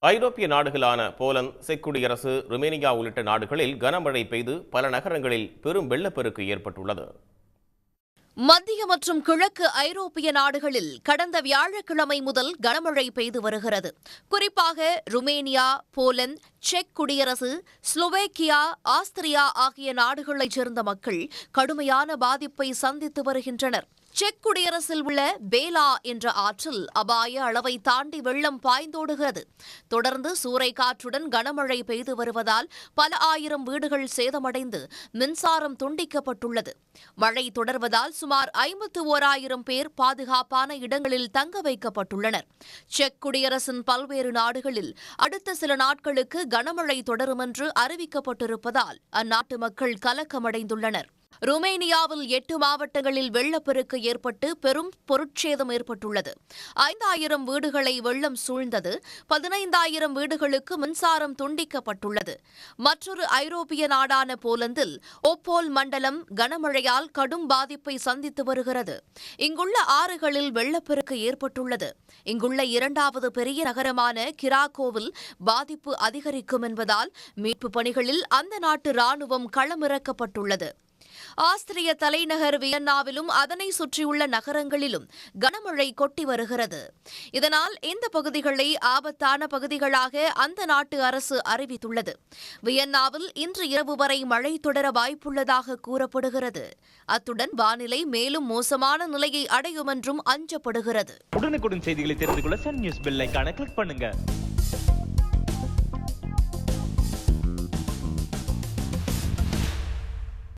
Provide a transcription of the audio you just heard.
ஐரோப்பிய நாடுகளான Poland, check குடியரசு, ருமேனியா உள்ளிட்ட நாடுகளில் கனமழை பெய்து பல நகரங்களில் பெரும் வெள்ளப்பெருக்கு ஏற்பட்டுள்ளது. மத்திய மற்றும் கிழக்கு ஐரோப்பிய நாடுகளில் கடந்த வியாழக்கிழமை முதல் கனமழை பெய்து வருகிறது. குறிப்பாக ருமேனியா, போலந்து, செக் குடியரசு, ஸ்லோவேக்கியா, ஆஸ்திரியா ஆகிய நாடுகளைச் சேர்ந்த மக்கள் கடுமையான பாதிப்பை சந்தித்து வருகின்றனர். செக் குடியரசில் உள்ள பேலா என்ற ஆற்றில் அபாய அளவை தாண்டி வெள்ளம் பாய்ந்தோடுகிறது. தொடர்ந்து சூறைக்காற்றுடன் கனமழை பெய்து வருவதால் பல ஆயிரம் வீடுகள் சேதமடைந்து மின்சாரம் துண்டிக்கப்பட்டுள்ளது. மழை தொடர்வதால் சுமார் 51,000 பேர் பாதுகாப்பான இடங்களில் தங்க வைக்கப்பட்டுள்ளனர். செக் குடியரசின் பல்வேறு நாடுகளில் அடுத்த சில நாட்களுக்கு கனமழை தொடரும் என்று அறிவிக்கப்பட்டிருப்பதால் அந்நாட்டு மக்கள் கலக்கமடைந்துள்ளனர். ருமேனியாவில் 8 மாவட்டங்களில் வெள்ளப்பெருக்கு ஏற்பட்டு பெரும் பொருட்சேதம் ஏற்பட்டுள்ளது. 5,000 வீடுகளை வெள்ளம் சூழ்ந்தது. 15,000 வீடுகளுக்கு மின்சாரம் துண்டிக்கப்பட்டுள்ளது. மற்றொரு ஐரோப்பிய நாடான போலந்தில் ஓப்போல் மண்டலம் கனமழையால் கடும் பாதிப்பை சந்தித்து வருகிறது. இங்குள்ள ஆறுகளில் வெள்ளப்பெருக்கு ஏற்பட்டுள்ளது. இங்குள்ள 2வது பெரிய நகரமான கிராக்கோவில் பாதிப்பு அதிகரிக்கும் என்பதால் மீட்புப் பணிகளில் அந்த நாட்டு ராணுவம் களமிறக்கப்பட்டுள்ளது. ஆஸ்திரிய தலைநகர் வியன்னாவிலும் அதனை சுற்றியுள்ள நகரங்களிலும் கனமழை கொட்டி வருகிறது. இதனால் இந்த பகுதிகளை ஆபத்தான பகுதிகளாக அந்த நாட்டு அரசு அறிவித்துள்ளது. வியன்னாவில் இன்று இரவு வரை மழை தொடர வாய்ப்புள்ளதாக கூறப்படுகிறது. அத்துடன் வானிலை மேலும் மோசமான நிலையை அடையும் என்றும் அஞ்சப்படுகிறது. உடனுக்குடன் செய்திகளை தெரிந்து கொள்ள சன் நியூஸ் பெல் ஐகானை கிளிக் பண்ணுங்க.